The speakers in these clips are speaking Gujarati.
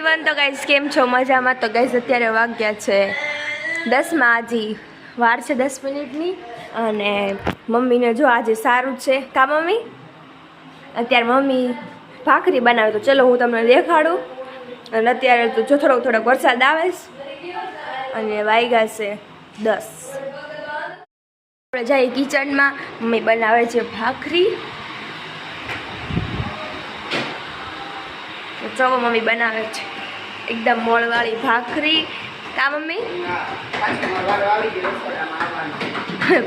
એવરીવન તો ગાઈસ કેમ છો મજામાં? તો ગાઈસ અત્યારે વાગ્યા છે 10 હજી વાર છે 10 મિનિટની અને મમ્મીને જો આજે સારું છે કા મમ્મી? અત્યારે મમ્મી ભાખરી બનાવે તો ચલો હું તમને દેખાડું. અને અત્યારે તો જો થોડોક વરસાદ આવે છે અને વાગ્યા છે 10. આપણે જઈએ કિચનમાં. મમ્મી બનાવે છે ભાખરી. જો મમ્મી બનાવે છે એકદમ મોળવાળી ભાખરી કા મમ્મી?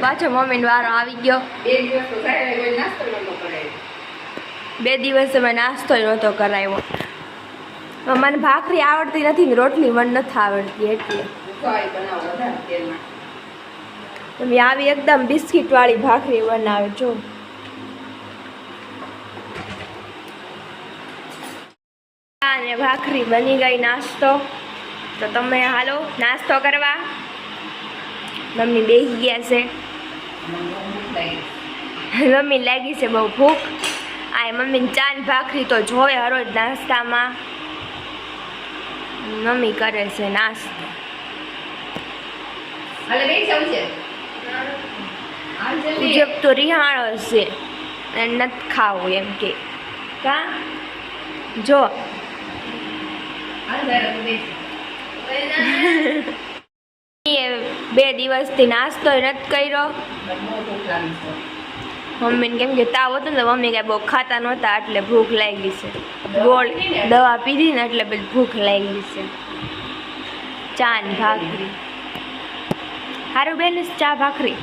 પાછો મમ્મીનો વારો આવી ગયો. 2 દિવસ મેં નાસ્તો નહોતો કરાવ્યો. મને ભાખરી આવડતી નથી ને રોટલી મને નથી આવડતી એટલે મમ્મી આવી એકદમ બિસ્કિટ વાળી ભાખરી બનાવે. જો અને ભાખરી બની ગઈ. નાસ્તો તો તમે હાલો નાસ્તો કરવા. મમ્મી બેસી ગયા છે. મમ્મી લાગી છે બહુ ભૂખ. આ મમ્મીને ચા ને ભાખરી તો જોવે હરોજ નાસ્તામાં. મમ્મી કરે છે નાસ્તો. પૂજક તો રિહાણો છે અને નથી ખાવું એમ કે કા જો 2 દિવસથી નાસ્તો નથી કર્યો. મમ્મીને કેમ કે તાવ હતો ને મમ્મી કાંઈ બહુ ખાતા નહોતા એટલે ભૂખ લાગી છે. ગોળ દવા પીધી ને એટલે પછી ભૂખ લાગી છે. ચા ને ભાખરી સારું બેન ચા ભાખરી.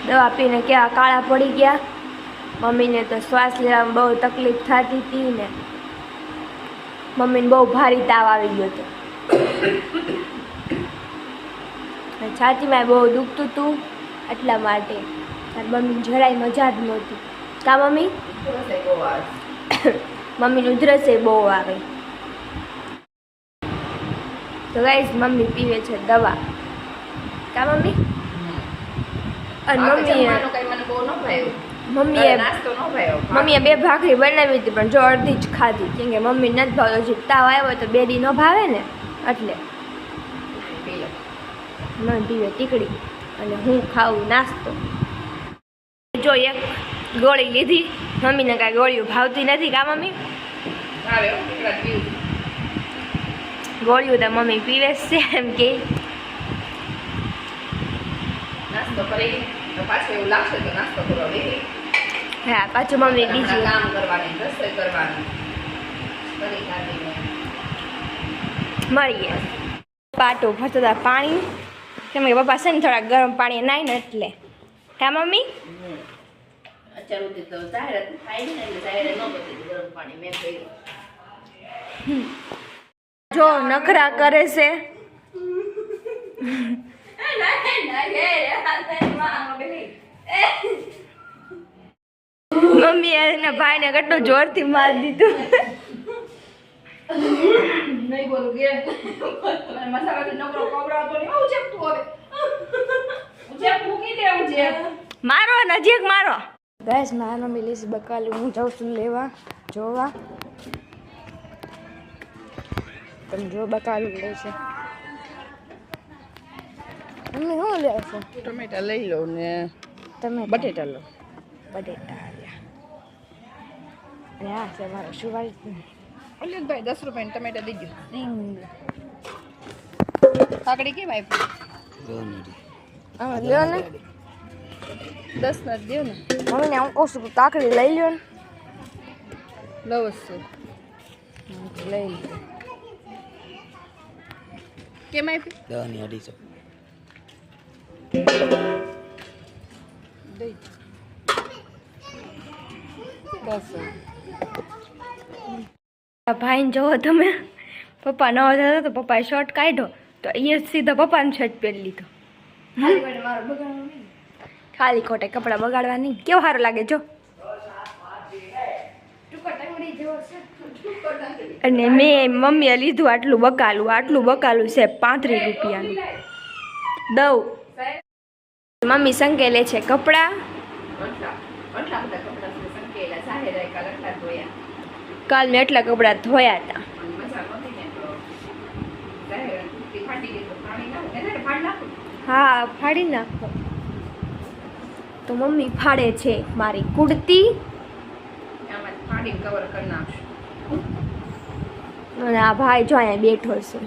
દવા પીને કેવા કાળા પડી ગયા. મમ્મીને તો શ્વાસ લેવામાં બહુ તકલીફ થતી હતી ને મમ્મીને બહુ ભારી તાવ આવી ગયો હતો. છાતીમાં બહુ દુખતું હતું એટલા માટે મમ્મીને જરાય મજા જ નહોતી કા મમ્મી? મમ્મીને ઉધરસ બહુ આવે. તો ગાઈસ મમ્મી પીવે છે દવા કા મમ્મી? અને મમ્મીએ 2 ભાખરી બનાવી હતી પણ જો અડધી જ ખાધી કેમ કે મમ્મી નથી ભાવતો. હજી તાવ આવ્યો તો 2 દી ન ભાવે ને એટલે મમ્મી પીવે ટીકડી અને હું ખાવું નાસ્તો. જો એક ગોળી લીધી. મમ્મીને કાંઈ ગોળીઓ ભાવતી નથી કા મમ્મી? ગોળીઓ તો મમ્મી પીવે છે એમ કે નાસ્તો કરી તો પાછું એવું લાગશે તો નાસ્તો કરવા બેસી. હા પાછું મમ્મી બીજું કામ કરવાની રસોઈ કરવાની કરી ખાધીને મળીએ. પાટું ભરતા પાણી કેમ કે પપ્પા છે ને થોડા ગરમ પાણી નાય ને એટલે હા મમ્મી? અત્યાર સુધી તો જાહેરાત થાય ને એટલે જાહેરાત ન બધી ગરમ પાણી મેં કર્યું. જો નખરા કરે છે. મમ્મી એના ભાઈને કેટલું જોરથી મારી દીધું. નહીં બોલું કે મસાલા નકરો કવડાવતો નહીં. હું ચેપતું હવે હું ચેપ મૂકી દે. હું ચેપ મારો નજીક મારો. ગાઈસ મારા મમ્મી લીસ બકાલું હું જાઉં છું લેવા જોવા. તમે જો બકાલું લે છે. મમ્મી શું લે છે? ટમેટા લઈ લો ને તમે બટેટા લો. બટેટા અને આ છે મારો સુવાળી અલ્યાભાઈ 10 રૂપિયા ટમેટા દીજો. રીંગ કાકડી કેમ આપી? હા લ્યો ને 10 ના દો ને. મમ્મીને હું કહું છું કે કાકડી લઈ લ્યો ને. લવ છે લઈ લો. કેમ આપી? 10 ની 250. દઈ 10. ભાઈને જોવો તમે. પપ્પા ન હતા તો પપ્પાએ શર્ટ કાઢ્યો તો એ સીધો પપ્પાનો શર્ટ પહેરી લીધો. ખાલી ખોટે કપડાં બગાડવા નહીં. કેવો સારું લાગે જો. અને મેં મમ્મીએ લીધું આટલું બકાલું છે 35 રૂપિયાનું દઉં. મમ્મી સંકેલે છે કપડાં. આટલા બધા કપડા સંકેલા સાહેબ કાલ મેં એટલા કપડાં ધોયા હતા. મજા નહોતી ને તો જાહેર કુર્તી ફાટી ગઈ તો પાણી નાખો એને ફાડ નાખો. હા ફાડી નાખો. તો મમ્મી ફાડે છે મારી કુર્તી આમાં ફાડીને કવર કરી નાખશું. અને આ ભાઈ જો અહીંયા બેઠો છે.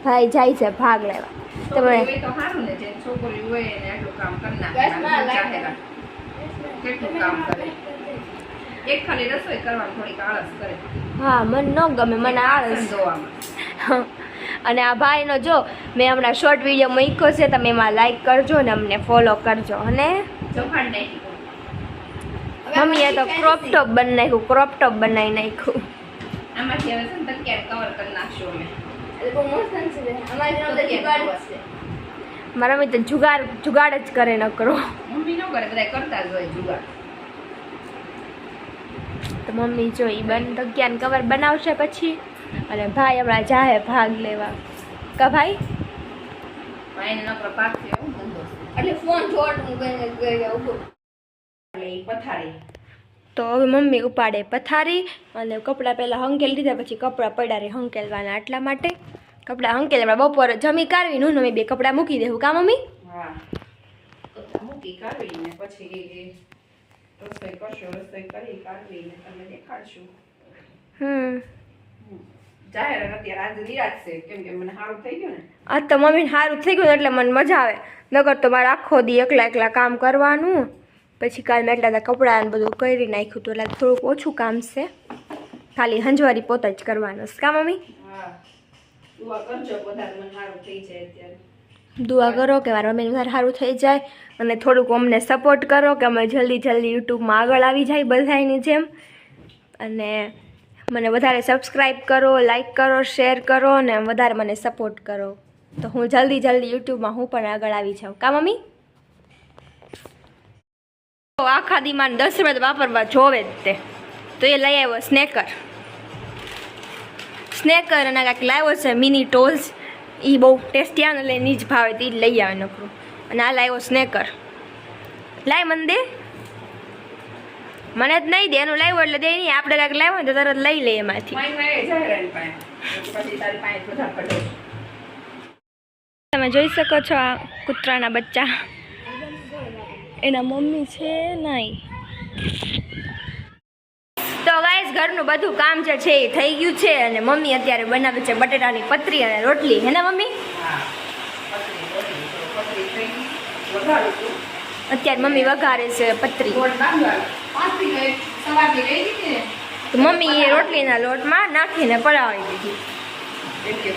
ભાઈ જાય છે ભાગ લેવા. છોકરી હોય તો સારું ને, જે છોકરી હોય એને આટલું કામ કરી નાખે. જાહેરા કેટલું કામ કરે. એક ખાલી રસોઈ કરવાની થોડીક આળસ કરે. હા મને ન ગમે, મને આળસ. ધોવામાં અને આ ભાઈનો જો મેં હમણાં શોર્ટ વિડીયો મૂક્યો છે, તમે એમાં લાઈક કરજો ને અમને ફોલો કરજો. અને ચોખાણ નાખી. મમ્મીએ તો ક્રોપ ટોપ બનાવી નાખ્યું, ક્રોપ ટોપ બનાવી નાખ્યું. આમાંથી હવે છે ને તકિયા કવર કરી નાખશું અમે. મારા મમ્મી તો જુગાડ જ કરે ન કરો. મમ્મી ન કરે, બધા કરતા જ હોય જુગાડ. તો મમ્મી જો એ તકિયાને કવર બનાવશે પછી, અને ભાઈ હમણાં જાહે ભાગ લેવા. કા ભાઈ ભાઈને નકરો પાક છે એવું ધંધો છે. એટલે ફોન જોડ ઉભો. એટલે ઈ પથારી. તો હવે મમ્મી ઉપાડે પથારી અને કપડાં પહેલાં હંકેલી દીધા, પછી કપડાં પડ્યા રહે હંકેલવાના. એટલા માટે કપડાં હંકેલ બપોરે જમી કાઢવીને અમે બે કપડાં મૂકી દેવું. કા મમ્મી? હા મૂકી કાઢવીને પછી રસોઈ કરશું. રસોઈ કરી કાઢવીને તમને દેખાડશું. જાહેર અત્યારે આજે નિરાશ છે, કેમ કે મને સારું થઈ ગયું ને. આજ તો મમ્મીને સારું થઈ ગયું એટલે મને મજા આવે. નગર તો મારે આખો દી એકલા કામ કરવાનું. પછી કાલ મેં એટલા કપડાં બધું કરી નાખ્યું હતું, એટલે થોડુંક ઓછું કામ છે. ખાલી હંજવારી પોતે જ કરવાનું છે. કા મમ્મી? હા દુઆ કરજો વધારે મને સારું થઈ જાય. અત્યારે દુઆ કરો કે મારા મમ્મીને વધારે સારું થઈ જાય, અને થોડુંક અમને સપોર્ટ કરો કે અમે જલ્દી યુટ્યુબમાં આગળ આવી જાય બધાની જેમ. અને મને વધારે સબસ્ક્રાઈબ કરો, લાઈક કરો, શેર કરો અને વધારે મને સપોર્ટ કરો, તો હું જલ્દી યુટ્યુબમાં હું પણ આગળ આવી જાઉં. કા મમ્મી? આખા દીમાં 10 મિનિટ વાપરવા જોવે જ તે. તો એ લઈ આવ્યો સ્નેકર અને કાંઈક લાવ્યો છે મિની ટોલ્સ. એ બહુ ટેસ્ટી આવે એટલે એની જ ભાવે તે જ લઈ આવે નકરું. અને આ લાવ્યો સ્નેકર. લાય મને દે. મને જ નહીં દે, એનું લાવ્યો એટલે દે નહીં. આપણે કાંઈક લાવ્યો ને તો તરત લઈ લે એમાંથી. તમે જોઈ શકો છો આ કૂતરાના બચ્ચા. એના મમ્મી છે નહીં. તો ગાઈસ ઘરનું બધું કામ જે છે એ થઈ ગયું છે, અને મમ્મી અત્યારે બનાવે છે બટેટાની પતરી અને રોટલી. હે ને મમ્મી? અત્યારે મમ્મી વઘારે છે પતરી. તો મમ્મી એ રોટલીના લોટમાં નાખીને પલાળી દીધી.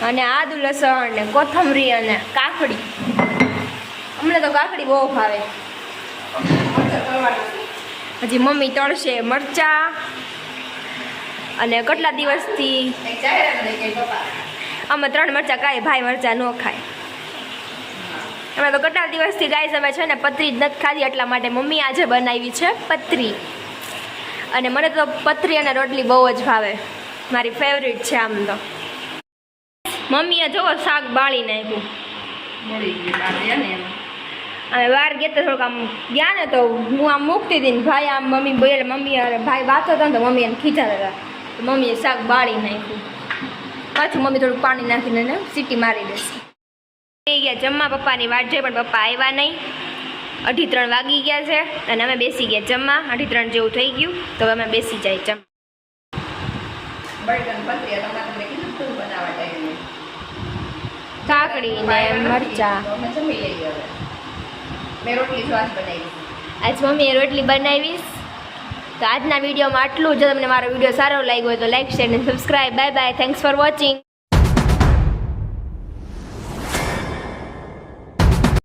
અને આદુ લસણ ને કોથમરી અને કાકડી. અમને તો કાકડી બહુ ભાવે. હજી મમ્મી તળશે મરચા. અને કેટલા દિવસથી અમે 3 મરચા ખાઈએ, ભાઈ મરચા ન ખાય. અમે તો કેટલા દિવસથી ગાઈસ અમે છે ને પતરી જ નથી ખાધી, એટલા માટે મમ્મી આજે બનાવી છે પતરી. અને મને તો પતરી અને રોટલી બહુ જ ભાવે, મારી ફેવરિટ છે આમ તો. મમ્મીએ જોવો શાક બાળી નાખ્યું. અમે વાર ગયા તો થોડુંક આમ ગયા ને તો હું આમ મૂકતી હતી ને ભાઈ આમ મમ્મી બોલે, મમ્મી ભાઈ વાતો હતો ને તો મમ્મી એને ખીચાતા હતા. તો મમ્મીએ શાક બાળી નાખ્યું. પાછું મમ્મી થોડુંક પાણી નાખીને સીટી મારી દેશે. એ ગયા જમવા, પપ્પાની વાટ જોઈ પણ પપ્પા આવ્યા નહીં. 2:30 વાગી ગયા છે અને અમે બેસી ગયા જમવા. 2:30 જેવું થઈ ગયું તો અમે બેસી જાય જમવા. કાકડી ને મરચા. આજ મમ્મીએ રોટલી બનાવીશ. તો આજના વિડીયોમાં આટલું. જો તમને મારો વિડીયો સારો લાગ્યો હોય તો લાઈક, શેર અને subscribe. Bye bye. Thanks for watching.